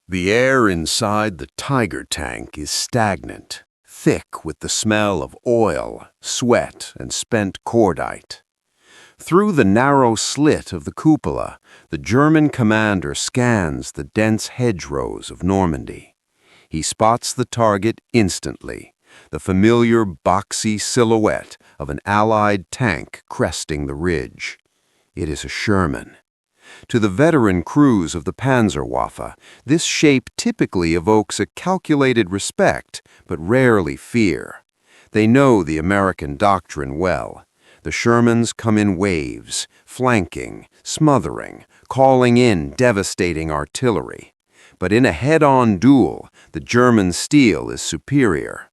The air inside the Tiger tank is stagnant, thick with the smell of oil, sweat, and spent cordite. Through the narrow slit of the cupola, the German commander scans the dense hedgerows of Normandy. He spots the target instantly, the familiar boxy silhouette of an Allied tank cresting the ridge. It is a Sherman. To the veteran crews of the Panzerwaffe, this shape typically evokes a calculated respect, but rarely fear. They know the American doctrine well. The Shermans come in waves, flanking, smothering, calling in devastating artillery. But in a head-on duel, the German steel is superior.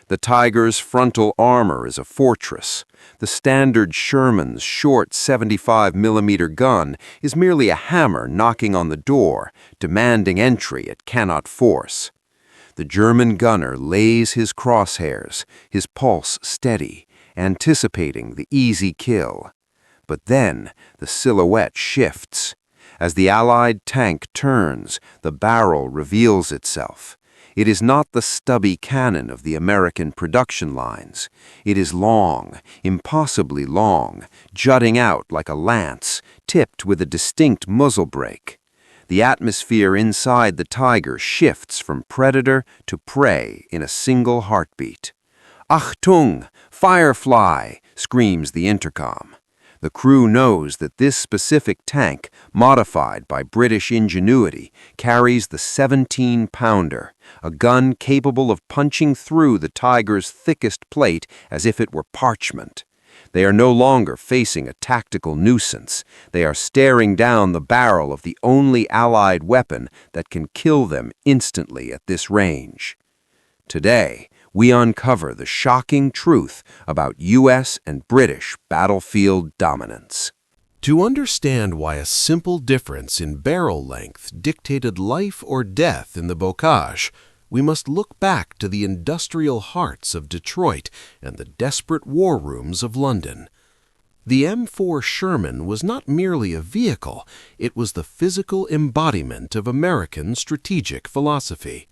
The Tiger's frontal armor is a fortress. The standard Sherman's short 75mm gun is merely a hammer knocking on the door, demanding entry it cannot force. The German gunner lays his crosshairs, his pulse steady, anticipating the easy kill. But then the silhouette shifts. As the Allied tank turns, the barrel reveals itself. It is not the stubby cannon of the American production lines. It is long, impossibly long, jutting out like a lance, tipped with a distinct muzzle brake. The atmosphere inside the Tiger shifts from predator to prey in a single heartbeat. "Achtung! Firefly!" screams the intercom. The crew knows that this specific tank, modified by British ingenuity, carries the 17-pounder, a gun capable of punching through the Tiger's thickest plate as if it were parchment. They are no longer facing a tactical nuisance. They are staring down the barrel of the only Allied weapon that can kill them instantly at this range. Today, we uncover the shocking truth about US and British battlefield dominance. To understand why a simple difference in barrel length dictated life or death in the bocage, we must look back to the industrial hearts of Detroit and the desperate war rooms of London. The M4 Sherman was not merely a vehicle, it was the physical embodiment of American strategic philosophy.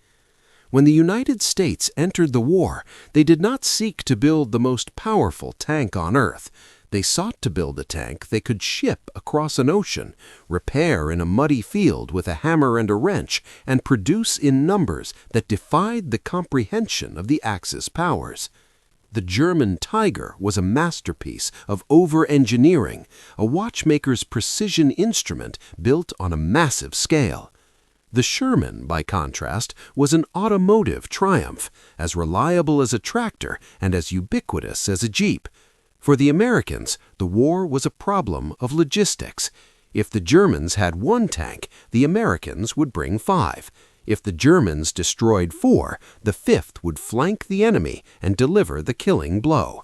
When the United States entered the war, they did not seek to build the most powerful tank on Earth. They sought to build a tank they could ship across an ocean, repair in a muddy field with a hammer and a wrench, and produce in numbers that defied the comprehension of the Axis powers. The German Tiger was a masterpiece of over-engineering, a watchmaker's precision instrument built on a massive scale. The Sherman, by contrast, was an automotive triumph, as reliable as a tractor and as ubiquitous as a Jeep. For the Americans, the war was a problem of logistics. If the Germans had one tank, the Americans would bring 5. If the Germans destroyed 4, the 5th would flank the enemy and deliver the killing blow.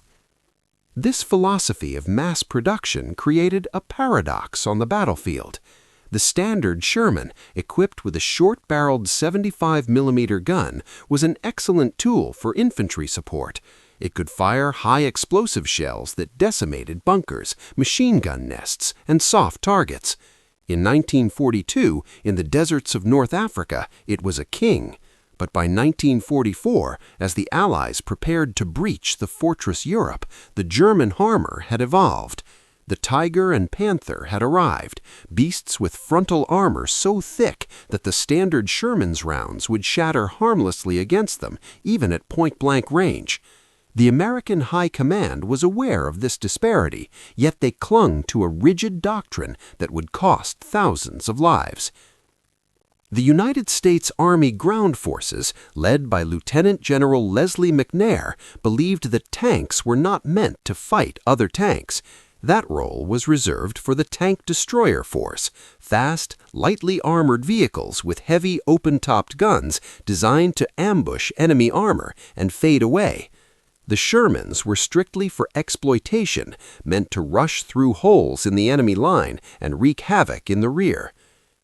This philosophy of mass production created a paradox on the battlefield. The standard Sherman, equipped with a short-barreled 75mm gun, was an excellent tool for infantry support. It could fire high-explosive shells that decimated bunkers, machine gun nests, and soft targets. In 1942, in the deserts of North Africa, it was a king. But by 1944, as the Allies prepared to breach the fortress Europe, the German hammer had evolved. The Tiger and Panther had arrived, beasts with frontal armor so thick that the standard Sherman's rounds would shatter harmlessly against them, even at point-blank range. The American High Command was aware of this disparity, yet they clung to a rigid doctrine that would cost thousands of lives. The United States Army Ground Forces, led by Lieutenant General Leslie McNair, believed that tanks were not meant to fight other tanks. That role was reserved for the Tank Destroyer Force, fast, lightly armored vehicles with heavy open-topped guns designed to ambush enemy armor and fade away. The Shermans were strictly for exploitation, meant to rush through holes in the enemy line and wreak havoc in the rear.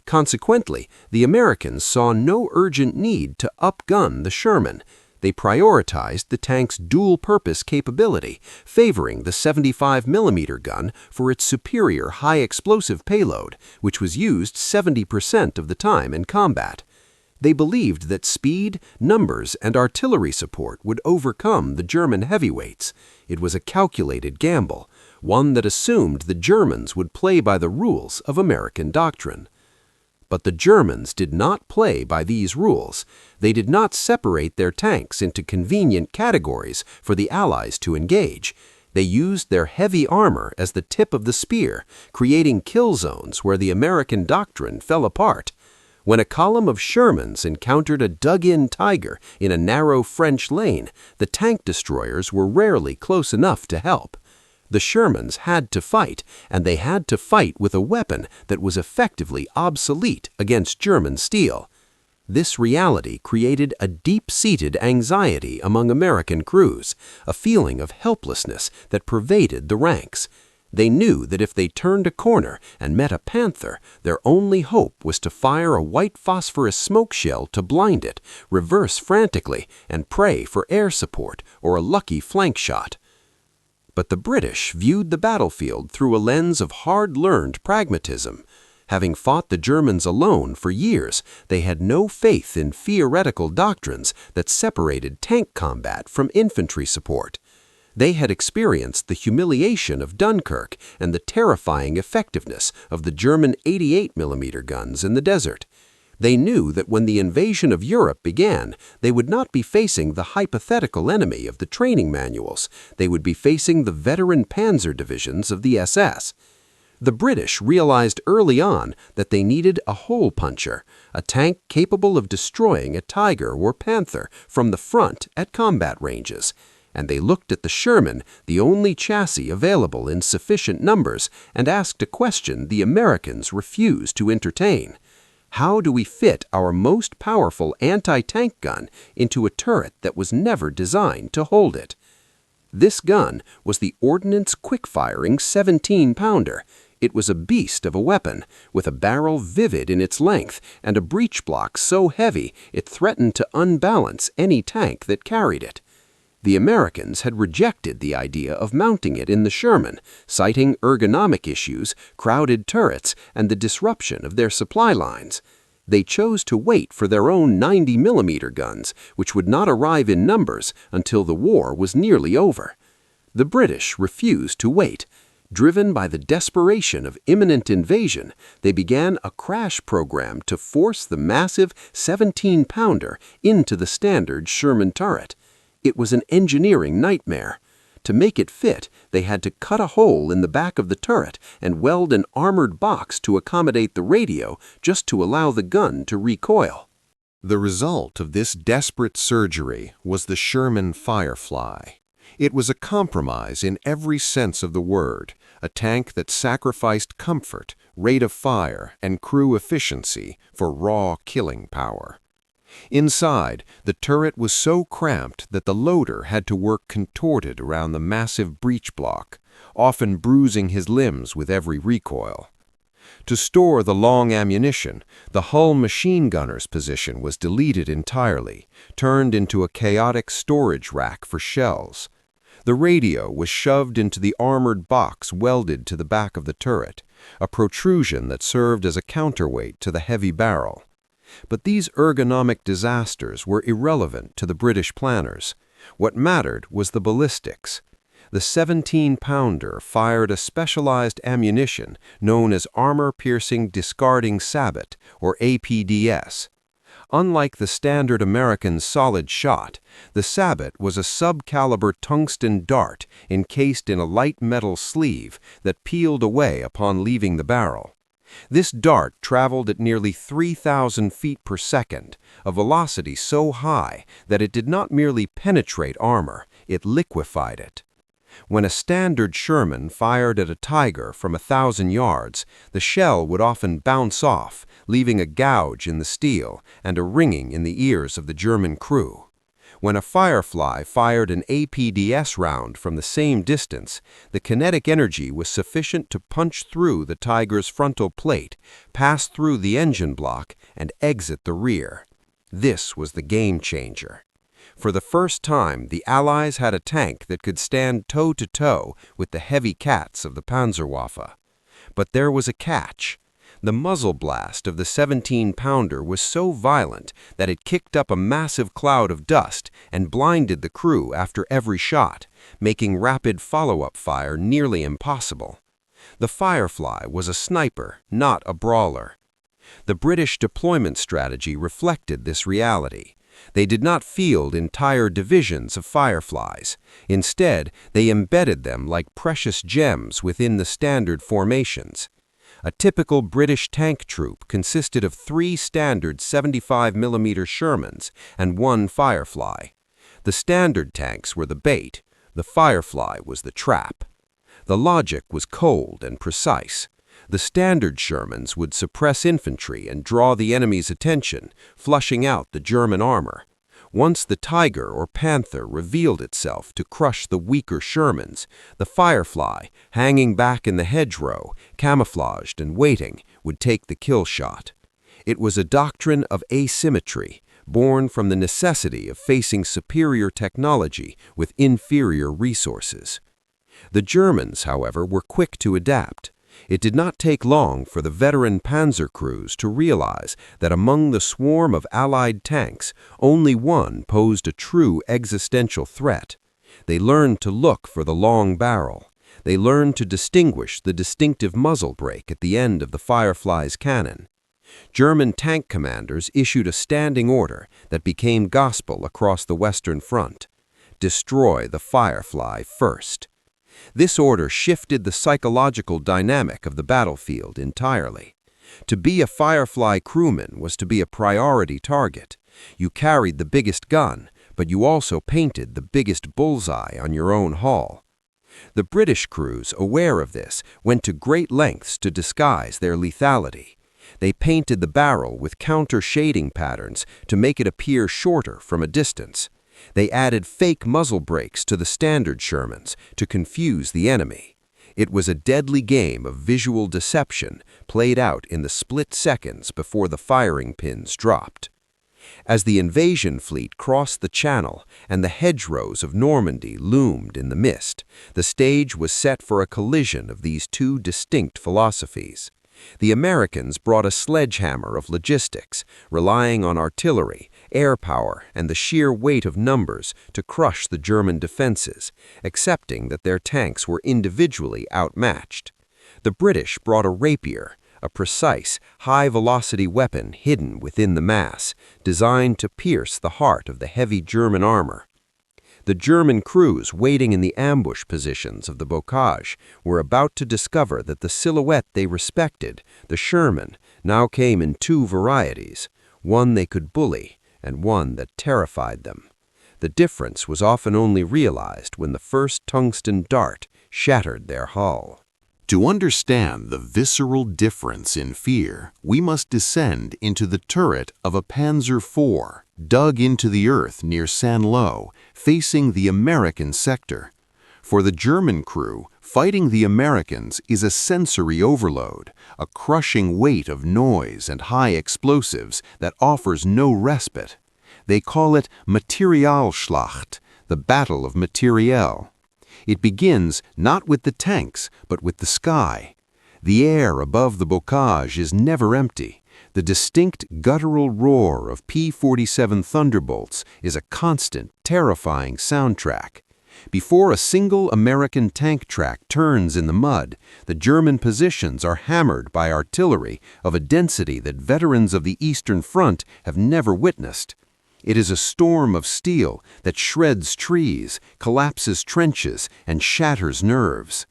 Consequently, the Americans saw no urgent need to upgun the Sherman. They prioritized the tank's dual-purpose capability, favoring the 75mm gun for its superior high-explosive payload, which was used 70% of the time in combat. They believed that speed, numbers, and artillery support would overcome the German heavyweights. It was a calculated gamble, one that assumed the Germans would play by the rules of American doctrine. But the Germans did not play by these rules. They did not separate their tanks into convenient categories for the Allies to engage. They used their heavy armor as the tip of the spear, creating kill zones where the American doctrine fell apart. When a column of Shermans encountered a dug-in Tiger in a narrow French lane, the tank destroyers were rarely close enough to help. The Shermans had to fight, and they had to fight with a weapon that was effectively obsolete against German steel. This reality created a deep-seated anxiety among American crews, a feeling of helplessness that pervaded the ranks. They knew that if they turned a corner and met a Panther, their only hope was to fire a white phosphorus smoke shell to blind it, reverse frantically, and pray for air support or a lucky flank shot. But the British viewed the battlefield through a lens of hard-learned pragmatism. Having fought the Germans alone for years, they had no faith in theoretical doctrines that separated tank combat from infantry support. They had experienced the humiliation of Dunkirk and the terrifying effectiveness of the German 88mm guns in the desert. They knew that when the invasion of Europe began, they would not be facing the hypothetical enemy of the training manuals. They would be facing the veteran Panzer divisions of the SS. The British realized early on that they needed a hole puncher, a tank capable of destroying a Tiger or Panther from the front at combat ranges. And they looked at the Sherman, the only chassis available in sufficient numbers, and asked a question the Americans refused to entertain. How do we fit our most powerful anti-tank gun into a turret that was never designed to hold it? This gun was the Ordnance quick-firing 17-pounder. It was a beast of a weapon, with a barrel vivid in its length and a breech block so heavy it threatened to unbalance any tank that carried it. The Americans had rejected the idea of mounting it in the Sherman, citing ergonomic issues, crowded turrets, and the disruption of their supply lines. They chose to wait for their own 90mm guns, which would not arrive in numbers until the war was nearly over. The British refused to wait. Driven by the desperation of imminent invasion, they began a crash program to force the massive 17-pounder into the standard Sherman turret. It was an engineering nightmare. To make it fit, they had to cut a hole in the back of the turret and weld an armored box to accommodate the radio just to allow the gun to recoil. The result of this desperate surgery was the Sherman Firefly. It was a compromise in every sense of the word, a tank that sacrificed comfort, rate of fire, and crew efficiency for raw killing power. Inside, the turret was so cramped that the loader had to work contorted around the massive breech block, often bruising his limbs with every recoil. To store the long ammunition, the hull machine gunner's position was deleted entirely, turned into a chaotic storage rack for shells. The radio was shoved into the armored box welded to the back of the turret, a protrusion that served as a counterweight to the heavy barrel. But these ergonomic disasters were irrelevant to the British planners. What mattered was the ballistics. The 17-pounder fired a specialized ammunition known as armor-piercing discarding sabot, or APDS. Unlike the standard American solid shot, the sabot was a sub-caliber tungsten dart encased in a light metal sleeve that peeled away upon leaving the barrel. This dart traveled at nearly 3,000 feet per second, a velocity so high that it did not merely penetrate armor, it liquefied it. When a standard Sherman fired at a Tiger from 1,000 yards, the shell would often bounce off, leaving a gouge in the steel and a ringing in the ears of the German crew. When a Firefly fired an APDS round from the same distance, the kinetic energy was sufficient to punch through the Tiger's frontal plate, pass through the engine block, and exit the rear. This was the game changer. For the first time, the Allies had a tank that could stand toe-to-toe with the heavy cats of the Panzerwaffe. But there was a catch. The muzzle blast of the 17-pounder was so violent that it kicked up a massive cloud of dust and blinded the crew after every shot, making rapid follow-up fire nearly impossible. The Firefly was a sniper, not a brawler. The British deployment strategy reflected this reality. They did not field entire divisions of Fireflies. Instead, they embedded them like precious gems within the standard formations. A typical British tank troop consisted of 3 standard 75mm Shermans and 1 Firefly. The standard tanks were the bait, the Firefly was the trap. The logic was cold and precise. The standard Shermans would suppress infantry and draw the enemy's attention, flushing out the German armor. Once the Tiger or Panther revealed itself to crush the weaker Shermans, the Firefly, hanging back in the hedgerow, camouflaged and waiting, would take the kill shot. It was a doctrine of asymmetry, born from the necessity of facing superior technology with inferior resources. The Germans, however, were quick to adapt. It did not take long for the veteran Panzer crews to realize that among the swarm of Allied tanks, only one posed a true existential threat. They learned to look for the long barrel. They learned to distinguish the distinctive muzzle brake at the end of the Firefly's cannon. German tank commanders issued a standing order that became gospel across the Western Front: destroy the Firefly first. This order shifted the psychological dynamic of the battlefield entirely. To be a Firefly crewman was to be a priority target. You carried the biggest gun, but you also painted the biggest bullseye on your own hull. The British crews, aware of this, went to great lengths to disguise their lethality. They painted the barrel with counter-shading patterns to make it appear shorter from a distance. They added fake muzzle brakes to the standard Shermans to confuse the enemy. It was a deadly game of visual deception played out in the split seconds before the firing pins dropped. As the invasion fleet crossed the Channel and the hedgerows of Normandy loomed in the mist, the stage was set for a collision of these two distinct philosophies. The Americans brought a sledgehammer of logistics, relying on artillery, air power, and the sheer weight of numbers to crush the German defenses, accepting that their tanks were individually outmatched. The British brought a rapier, a precise, high-velocity weapon hidden within the mass, designed to pierce the heart of the heavy German armor. The German crews waiting in the ambush positions of the bocage were about to discover that the silhouette they respected, the Sherman, now came in 2 varieties, one they could bully and one that terrified them. The difference was often only realized when the first tungsten dart shattered their hull. To understand the visceral difference in fear, we must descend into the turret of a Panzer IV, dug into the earth near Saint-Lô, facing the American sector. For the German crew, fighting the Americans is a sensory overload, a crushing weight of noise and high explosives that offers no respite. They call it Materialschlacht, the Battle of Materiel. It begins not with the tanks, but with the sky. The air above the bocage is never empty. The distinct guttural roar of P-47 Thunderbolts is a constant, terrifying soundtrack. Before a single American tank track turns in the mud, the German positions are hammered by artillery of a density that veterans of the Eastern Front have never witnessed. It is a storm of steel that shreds trees, collapses trenches, and shatters nerves.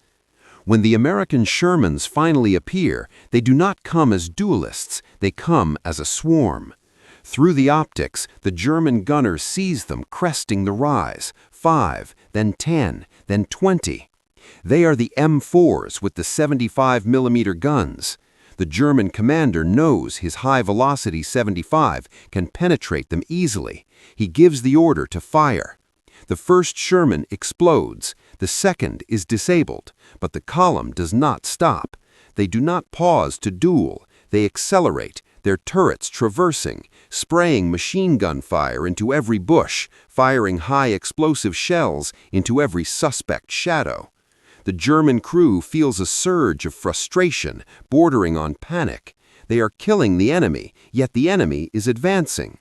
When the American Shermans finally appear, they do not come as duelists, they come as a swarm. Through the optics, the German gunner sees them cresting the rise, 5, then 10, then 20. They are the M4s with the 75mm guns. The German commander knows his high-velocity 75 can penetrate them easily. He gives the order to fire. The first Sherman explodes. The second is disabled, but the column does not stop. They do not pause to duel. They accelerate, their turrets traversing, spraying machine gun fire into every bush, firing high-explosive shells into every suspect shadow. The German crew feels a surge of frustration bordering on panic. They are killing the enemy, yet the enemy is advancing.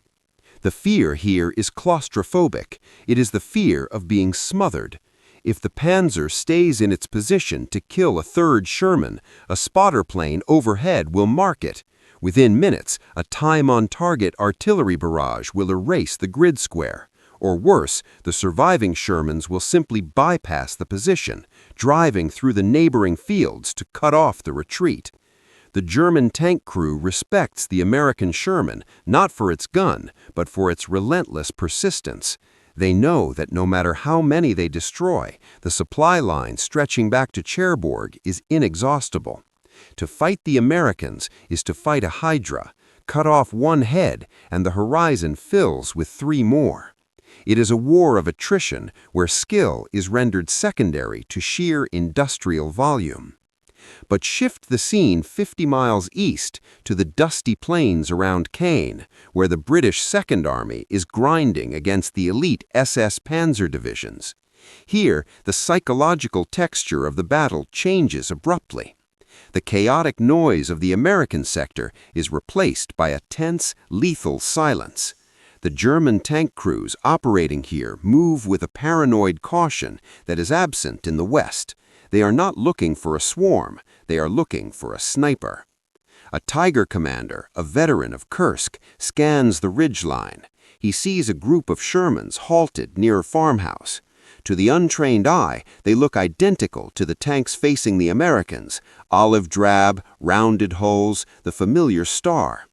The fear here is claustrophobic. It is the fear of being smothered. If the Panzer stays in its position to kill a third Sherman, a spotter plane overhead will mark it. Within minutes, a time-on-target artillery barrage will erase the grid square. Or worse, the surviving Shermans will simply bypass the position, driving through the neighboring fields to cut off the retreat. The German tank crew respects the American Sherman, not for its gun, but for its relentless persistence. They know that no matter how many they destroy, the supply line stretching back to Cherbourg is inexhaustible. To fight the Americans is to fight a hydra. Cut off one head, and the horizon fills with 3 more. It is a war of attrition where skill is rendered secondary to sheer industrial volume. But shift the scene 50 miles east to the dusty plains around Caen, where the British Second Army is grinding against the elite SS Panzer divisions. Here, the psychological texture of the battle changes abruptly. The chaotic noise of the American sector is replaced by a tense, lethal silence. The German tank crews operating here move with a paranoid caution that is absent in the West. They are not looking for a swarm, they are looking for a sniper. A Tiger commander, a veteran of Kursk, scans the ridgeline. He sees a group of Shermans halted near a farmhouse. To the untrained eye, they look identical to the tanks facing the Americans, olive drab, rounded hulls, the familiar star.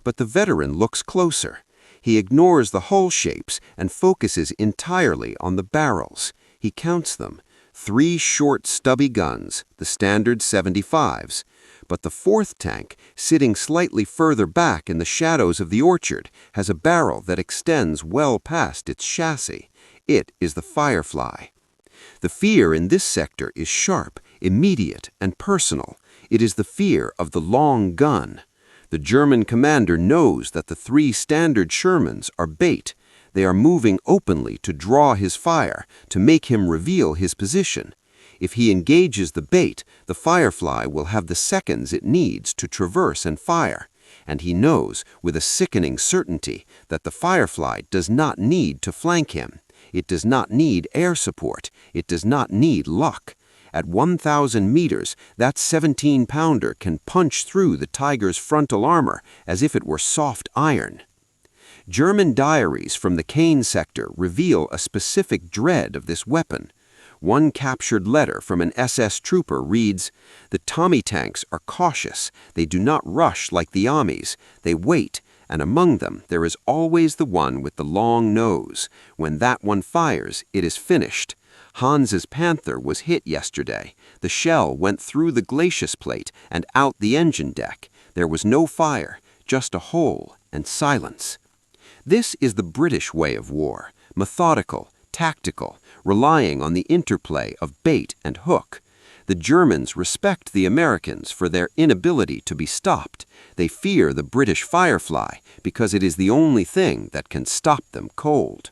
But the veteran looks closer. He ignores the hull shapes and focuses entirely on the barrels. He counts them. 3 short, stubby guns, the standard 75s. But the 4th tank, sitting slightly further back in the shadows of the orchard, has a barrel that extends well past its chassis. It is the Firefly. The fear in this sector is sharp, immediate, and personal. It is the fear of the long gun. The German commander knows that the 3 standard Shermans are bait. They are moving openly to draw his fire, to make him reveal his position. If he engages the bait, the Firefly will have the seconds it needs to traverse and fire. And he knows, with a sickening certainty, that the Firefly does not need to flank him. It does not need air support. It does not need luck. At 1,000 meters, that 17-pounder can punch through the Tiger's frontal armor as if it were soft iron. German diaries from the Caen sector reveal a specific dread of this weapon. One captured letter from an SS trooper reads, "The Tommy tanks are cautious. They do not rush like the Amis. They wait, and among them there is always the one with the long nose. When that one fires, it is finished. Hans's Panther was hit yesterday. The shell went through the glacis plate and out the engine deck. There was no fire, just a hole and silence." This is the British way of war, methodical, tactical, relying on the interplay of bait and hook. The Germans respect the Americans for their inability to be stopped. They fear the British Firefly because it is the only thing that can stop them cold.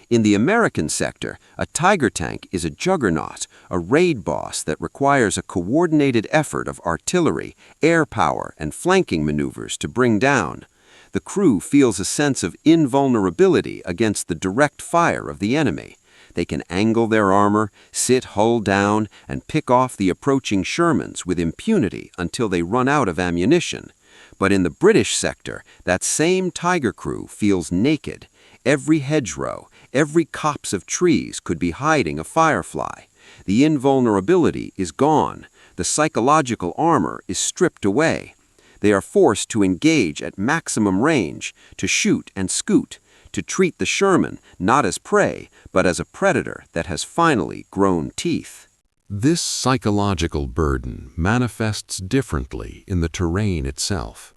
In the American sector, a Tiger tank is a juggernaut, a raid boss that requires a coordinated effort of artillery, air power, and flanking maneuvers to bring down. The crew feels a sense of invulnerability against the direct fire of the enemy. They can angle their armor, sit hull down, and pick off the approaching Shermans with impunity until they run out of ammunition. But in the British sector, that same Tiger crew feels naked. Every hedgerow, every copse of trees could be hiding a Firefly. The invulnerability is gone. The psychological armor is stripped away. They are forced to engage at maximum range, to shoot and scoot, to treat the Sherman not as prey, but as a predator that has finally grown teeth. This psychological burden manifests differently in the terrain itself.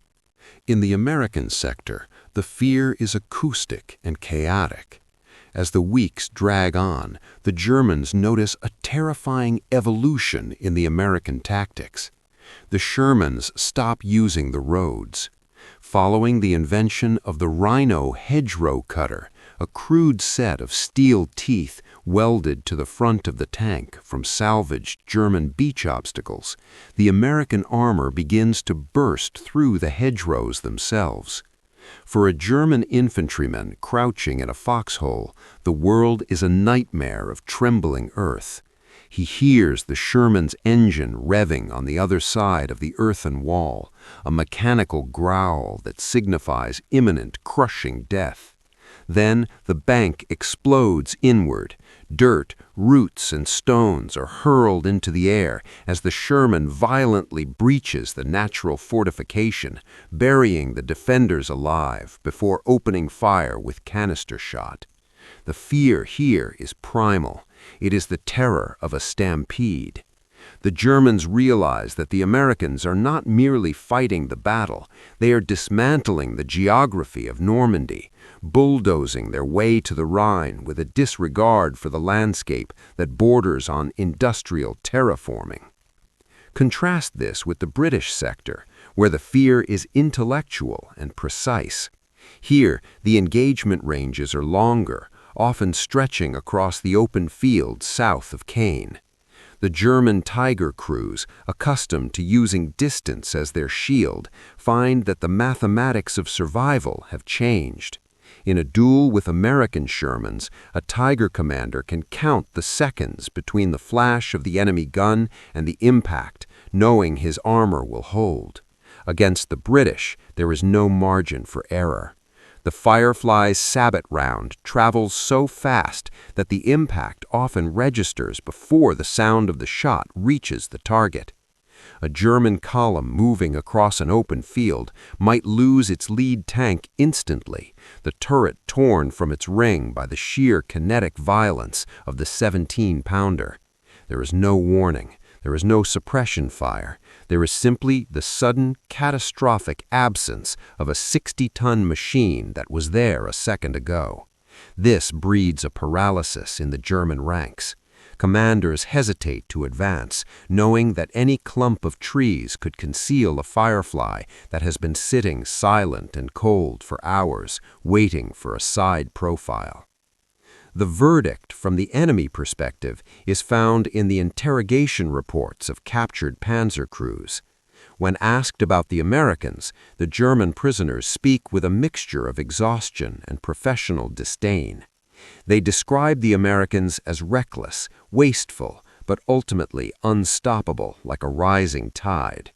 In the American sector, the fear is acoustic and chaotic. As the weeks drag on, the Germans notice a terrifying evolution in the American tactics. The Shermans stop using the roads. Following the invention of the Rhino hedgerow cutter, a crude set of steel teeth welded to the front of the tank from salvaged German beach obstacles, the American armor begins to burst through the hedgerows themselves. For a German infantryman crouching in a foxhole, the world is a nightmare of trembling earth. He hears the Sherman's engine revving on the other side of the earthen wall, a mechanical growl that signifies imminent crushing death. Then the bank explodes inward. Dirt, roots, and stones are hurled into the air as the Sherman violently breaches the natural fortification, burying the defenders alive before opening fire with canister shot. The fear here is primal. It is the terror of a stampede. The Germans realize that the Americans are not merely fighting the battle, they are dismantling the geography of Normandy, bulldozing their way to the Rhine with a disregard for the landscape that borders on industrial terraforming. Contrast this with the British sector, where the fear is intellectual and precise. Here, the engagement ranges are longer, often stretching across the open fields south of Caen. The German Tiger crews, accustomed to using distance as their shield, find that the mathematics of survival have changed. In a duel with American Shermans, a Tiger commander can count the seconds between the flash of the enemy gun and the impact, knowing his armor will hold. Against the British, there is no margin for error. The Firefly's sabot round travels so fast that the impact often registers before the sound of the shot reaches the target. A German column moving across an open field might lose its lead tank instantly, the turret torn from its ring by the sheer kinetic violence of the 17-pounder. There is no warning. There is no suppression fire. There is simply the sudden, catastrophic absence of a 60-ton machine that was there a second ago. This breeds a paralysis in the German ranks. Commanders hesitate to advance, knowing that any clump of trees could conceal a Firefly that has been sitting silent and cold for hours, waiting for a side profile. The verdict from the enemy perspective is found in the interrogation reports of captured Panzer crews. When asked about the Americans, the German prisoners speak with a mixture of exhaustion and professional disdain. They describe the Americans as reckless, wasteful, but ultimately unstoppable like a rising tide.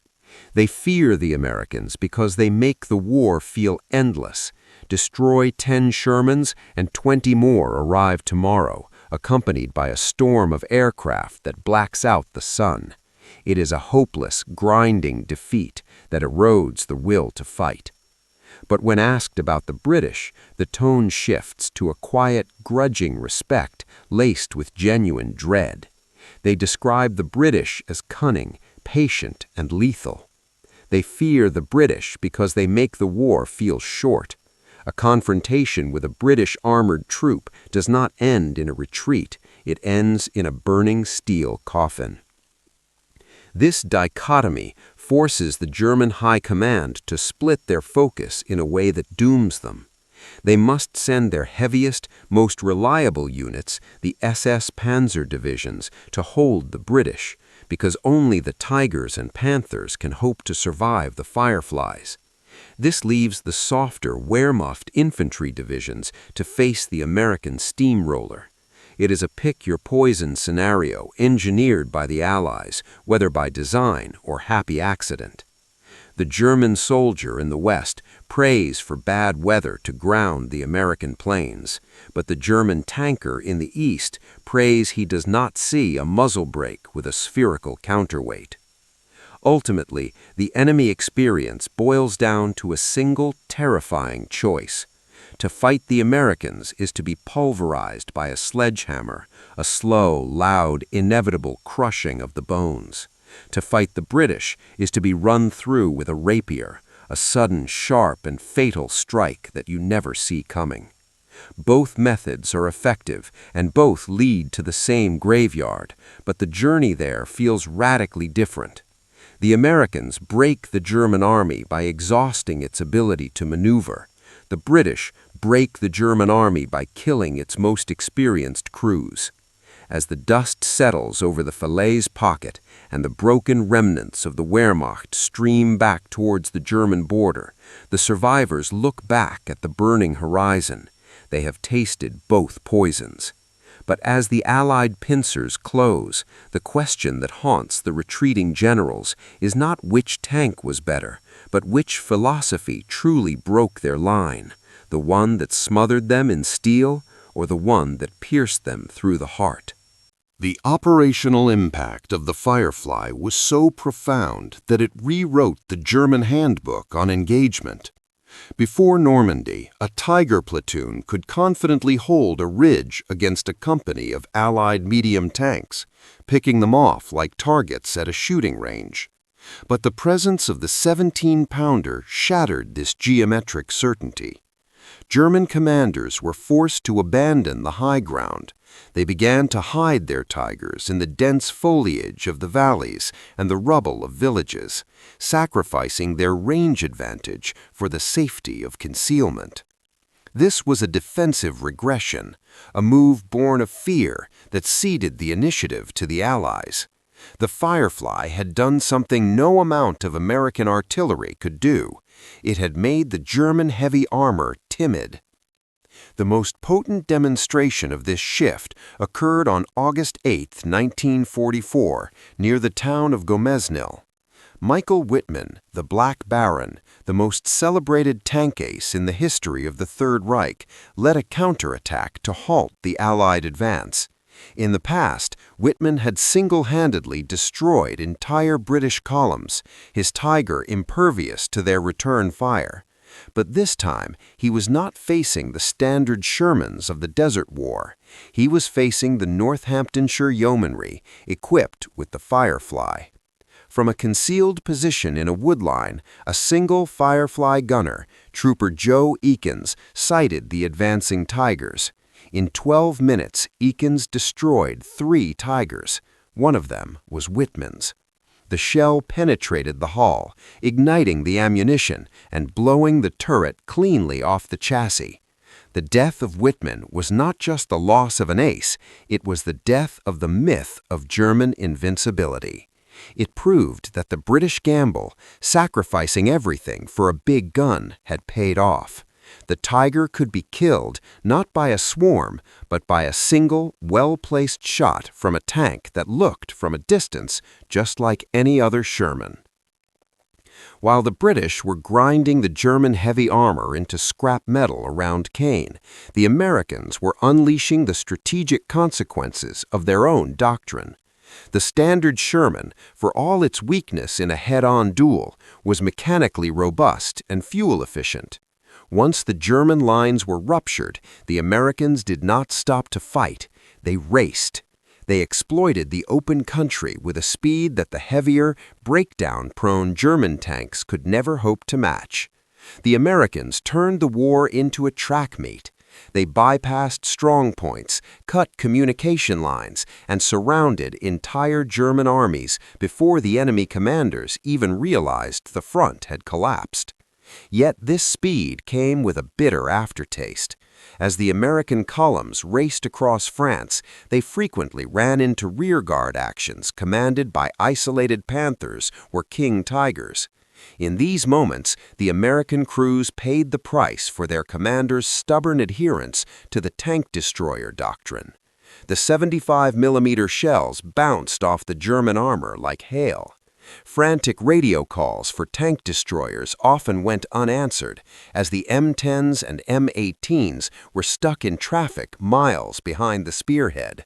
They fear the Americans because they make the war feel endless. Destroy 10 Shermans and 20 more arrive tomorrow, accompanied by a storm of aircraft that blacks out the sun. It is a hopeless, grinding defeat that erodes the will to fight. But when asked about the British, the tone shifts to a quiet, grudging respect laced with genuine dread. They describe the British as cunning, patient, and lethal. They fear the British because they make the war feel short. A confrontation with a British armored troop does not end in a retreat, it ends in a burning steel coffin. This dichotomy forces the German High Command to split their focus in a way that dooms them. They must send their heaviest, most reliable units, the SS Panzer divisions, to hold the British, because only the Tigers and Panthers can hope to survive the Fireflies. This leaves the softer Wehrmacht infantry divisions to face the American steamroller. It is a pick-your-poison scenario engineered by the Allies, whether by design or happy accident. The German soldier in the West prays for bad weather to ground the American planes, but the German tanker in the East prays he does not see a muzzle brake with a spherical counterweight. Ultimately, the enemy experience boils down to a single terrifying choice. To fight the Americans is to be pulverized by a sledgehammer, a slow, loud, inevitable crushing of the bones. To fight the British is to be run through with a rapier, a sudden, sharp, and fatal strike that you never see coming. Both methods are effective, and both lead to the same graveyard, but the journey there feels radically different. The Americans break the German army by exhausting its ability to maneuver. The British break the German army by killing its most experienced crews. As the dust settles over the Falaise pocket and the broken remnants of the Wehrmacht stream back towards the German border, the survivors look back at the burning horizon. They have tasted both poisons. But as the Allied pincers close, the question that haunts the retreating generals is not which tank was better, but which philosophy truly broke their line, the one that smothered them in steel or the one that pierced them through the heart. The operational impact of the Firefly was so profound that it rewrote the German handbook on engagement. Before Normandy, a Tiger platoon could confidently hold a ridge against a company of Allied medium tanks, picking them off like targets at a shooting range. But the presence of the 17-pounder shattered this geometric certainty. German commanders were forced to abandon the high ground. They began to hide their Tigers in the dense foliage of the valleys and the rubble of villages, sacrificing their range advantage for the safety of concealment. This was a defensive regression, a move born of fear that ceded the initiative to the Allies. The Firefly had done something no amount of American artillery could do. It had made the German heavy armor timid. The most potent demonstration of this shift occurred on August 8, 1944, near the town of Gomesnil. Michael Wittmann, the Black Baron, the most celebrated tank ace in the history of the Third Reich, led a counterattack to halt the Allied advance. In the past, Wittmann had single-handedly destroyed entire British columns, his Tiger impervious to their return fire. But this time, he was not facing the standard Shermans of the Desert War. He was facing the Northamptonshire Yeomanry, equipped with the Firefly. From a concealed position in a woodline, a single Firefly gunner, Trooper Joe Eakins, sighted the advancing Tigers. In 12 minutes, Eakins destroyed 3 Tigers. One of them was Wittmann's. The shell penetrated the hull, igniting the ammunition and blowing the turret cleanly off the chassis. The death of Wittmann was not just the loss of an ace, it was the death of the myth of German invincibility. It proved that the British gamble, sacrificing everything for a big gun, had paid off. The Tiger could be killed not by a swarm, but by a single, well-placed shot from a tank that looked from a distance just like any other Sherman. While the British were grinding the German heavy armor into scrap metal around Caen, the Americans were unleashing the strategic consequences of their own doctrine. The standard Sherman, for all its weakness in a head-on duel, was mechanically robust and fuel-efficient. Once the German lines were ruptured, the Americans did not stop to fight. They raced. They exploited the open country with a speed that the heavier, breakdown-prone German tanks could never hope to match. The Americans turned the war into a track meet. They bypassed strong points, cut communication lines, and surrounded entire German armies before the enemy commanders even realized the front had collapsed. Yet this speed came with a bitter aftertaste. As the American columns raced across France, they frequently ran into rearguard actions commanded by isolated Panthers or King Tigers. In these moments, the American crews paid the price for their commanders' stubborn adherence to the tank destroyer doctrine. The 75mm shells bounced off the German armor like hail. Frantic radio calls for tank destroyers often went unanswered, as the M10s and M18s were stuck in traffic miles behind the spearhead.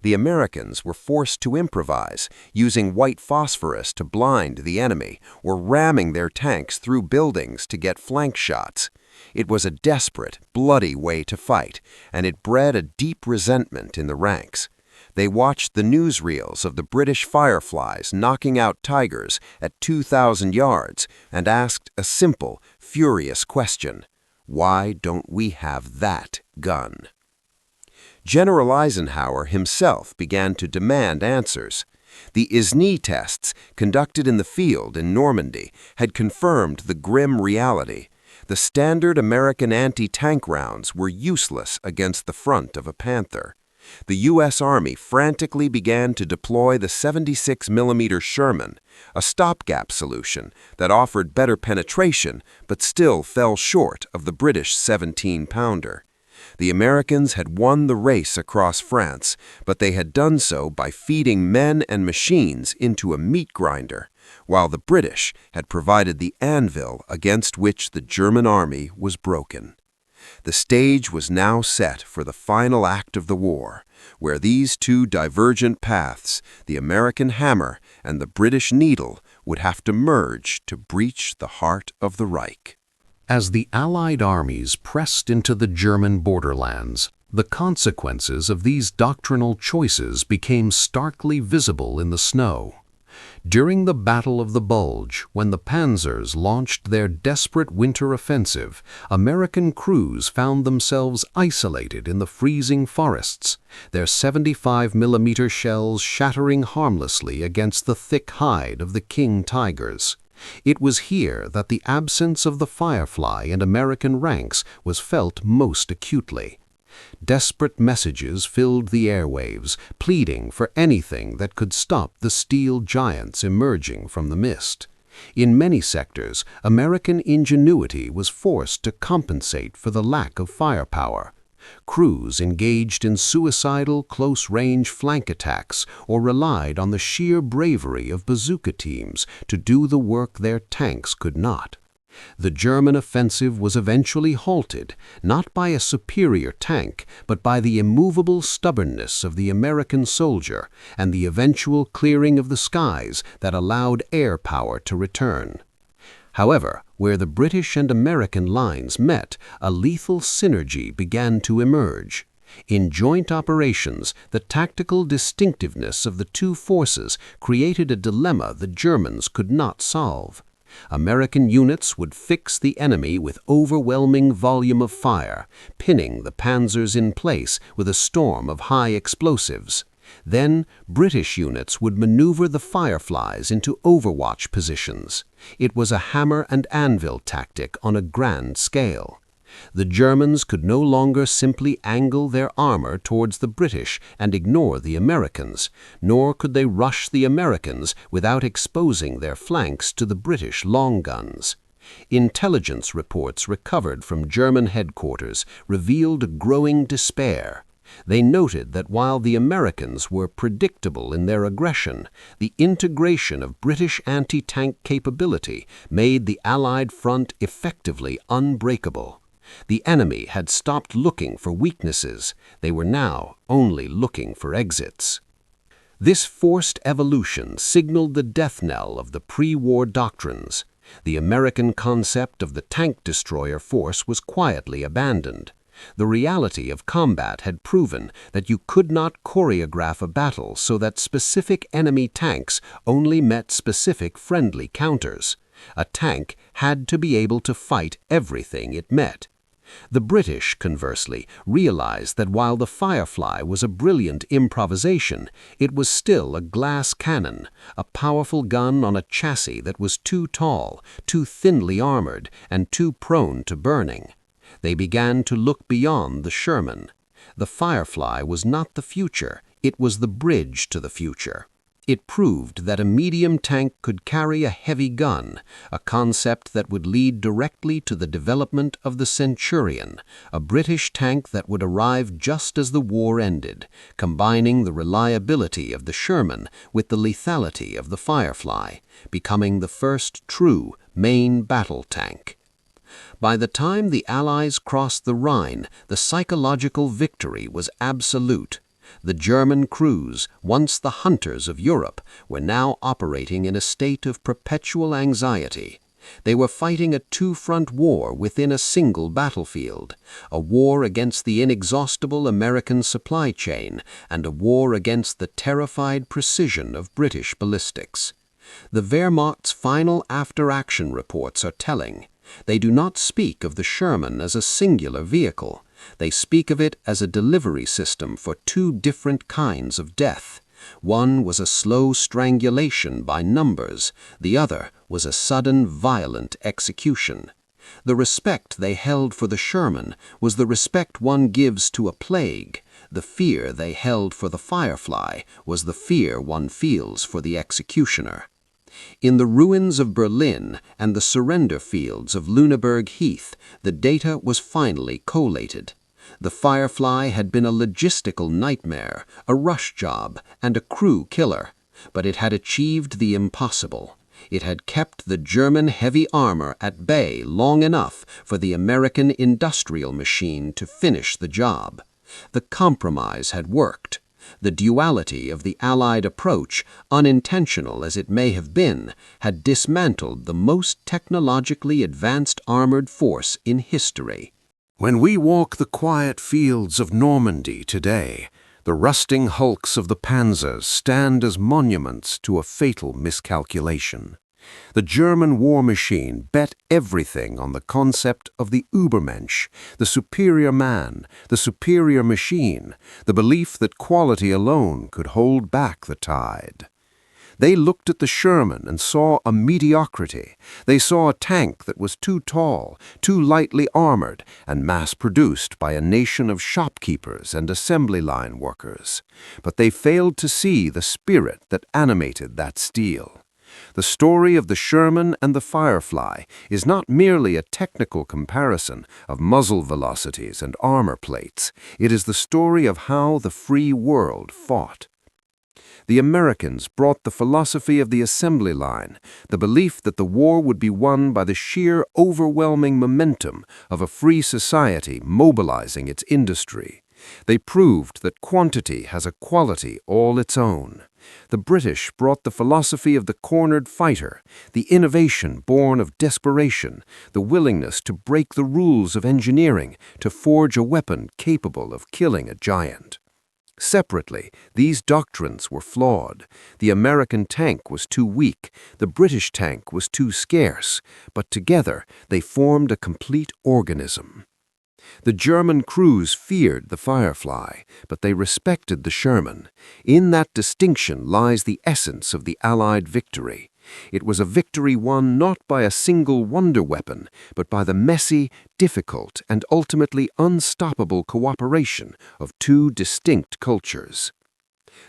The Americans were forced to improvise, using white phosphorus to blind the enemy, or ramming their tanks through buildings to get flank shots. It was a desperate, bloody way to fight, and it bred a deep resentment in the ranks. They watched the newsreels of the British Fireflies knocking out Tigers at 2,000 yards and asked a simple, furious question: why don't we have that gun? General Eisenhower himself began to demand answers. The ISNI tests, conducted in the field in Normandy, had confirmed the grim reality. The standard American anti-tank rounds were useless against the front of a Panther. The U.S. Army frantically began to deploy the 76mm Sherman, a stopgap solution that offered better penetration but still fell short of the British 17-pounder. The Americans had won the race across France, but they had done so by feeding men and machines into a meat grinder, while the British had provided the anvil against which the German army was broken. The stage was now set for the final act of the war, where these two divergent paths, the American hammer and the British needle, would have to merge to breach the heart of the Reich. As the Allied armies pressed into the German borderlands, the consequences of these doctrinal choices became starkly visible in the snow. During the Battle of the Bulge, when the Panzers launched their desperate winter offensive, American crews found themselves isolated in the freezing forests, their 75mm shells shattering harmlessly against the thick hide of the king tigers. It was here that the absence of the Firefly in American ranks was felt most acutely. Desperate messages filled the airwaves, pleading for anything that could stop the steel giants emerging from the mist. In many sectors, American ingenuity was forced to compensate for the lack of firepower. Crews engaged in suicidal close-range flank attacks or relied on the sheer bravery of bazooka teams to do the work their tanks could not. The German offensive was eventually halted, not by a superior tank, but by the immovable stubbornness of the American soldier and the eventual clearing of the skies that allowed air power to return. However, where the British and American lines met, a lethal synergy began to emerge. In joint operations, the tactical distinctiveness of the two forces created a dilemma the Germans could not solve. American units would fix the enemy with overwhelming volume of fire, pinning the Panzers in place with a storm of high explosives. Then, British units would maneuver the Fireflys into overwatch positions. It was a hammer and anvil tactic on a grand scale. The Germans could no longer simply angle their armor towards the British and ignore the Americans, nor could they rush the Americans without exposing their flanks to the British long guns. Intelligence reports recovered from German headquarters revealed growing despair. They noted that while the Americans were predictable in their aggression, the integration of British anti-tank capability made the Allied front effectively unbreakable. The enemy had stopped looking for weaknesses. They were now only looking for exits. This forced evolution signaled the death knell of the pre-war doctrines. The American concept of the tank destroyer force was quietly abandoned. The reality of combat had proven that you could not choreograph a battle so that specific enemy tanks only met specific friendly counters. A tank had to be able to fight everything it met. The British, conversely, realized that while the Firefly was a brilliant improvisation, it was still a glass cannon, a powerful gun on a chassis that was too tall, too thinly armored, and too prone to burning. They began to look beyond the Sherman. The Firefly was not the future, it was the bridge to the future. It proved that a medium tank could carry a heavy gun, a concept that would lead directly to the development of the Centurion, a British tank that would arrive just as the war ended, combining the reliability of the Sherman with the lethality of the Firefly, becoming the first true main battle tank. By the time the Allies crossed the Rhine, the psychological victory was absolute. The German crews, once the hunters of Europe, were now operating in a state of perpetual anxiety. They were fighting a two-front war within a single battlefield, a war against the inexhaustible American supply chain and a war against the terrified precision of British ballistics. The Wehrmacht's final after-action reports are telling. They do not speak of the Sherman as a singular vehicle. They speak of it as a delivery system for two different kinds of death. One was a slow strangulation by numbers. The other was a sudden, violent execution. The respect they held for the Sherman was the respect one gives to a plague. The fear they held for the Firefly was the fear one feels for the executioner. In the ruins of Berlin and the surrender fields of Lüneburg Heath, the data was finally collated. The Firefly had been a logistical nightmare, a rush job, and a crew killer, but it had achieved the impossible. It had kept the German heavy armor at bay long enough for the American industrial machine to finish the job. The compromise had worked. The duality of the Allied approach, unintentional as it may have been, had dismantled the most technologically advanced armored force in history. When we walk the quiet fields of Normandy today, the rusting hulks of the Panzers stand as monuments to a fatal miscalculation. The German war machine bet everything on the concept of the Übermensch, the superior man, the superior machine, the belief that quality alone could hold back the tide. They looked at the Sherman and saw a mediocrity. They saw a tank that was too tall, too lightly armored, and mass-produced by a nation of shopkeepers and assembly line workers. But they failed to see the spirit that animated that steel. The story of the Sherman and the Firefly is not merely a technical comparison of muzzle velocities and armor plates. It is the story of how the free world fought. The Americans brought the philosophy of the assembly line, the belief that the war would be won by the sheer overwhelming momentum of a free society mobilizing its industry. They proved that quantity has a quality all its own. The British brought the philosophy of the cornered fighter, the innovation born of desperation, the willingness to break the rules of engineering to forge a weapon capable of killing a giant. Separately, these doctrines were flawed. The American tank was too weak, the British tank was too scarce, but together they formed a complete organism. The German crews feared the Firefly, but they respected the Sherman. In that distinction lies the essence of the Allied victory. It was a victory won not by a single wonder weapon, but by the messy, difficult, and ultimately unstoppable cooperation of two distinct cultures.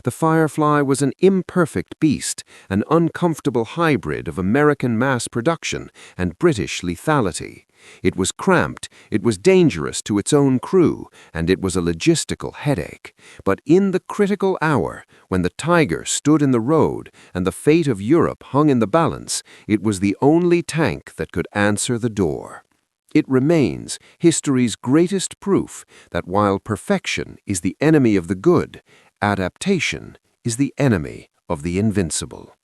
The Firefly was an imperfect beast, an uncomfortable hybrid of American mass production and British lethality. It was cramped, it was dangerous to its own crew, and it was a logistical headache. But in the critical hour, when the tiger stood in the road and the fate of Europe hung in the balance, it was the only tank that could answer the door. It remains history's greatest proof that while perfection is the enemy of the good, adaptation is the enemy of the invincible.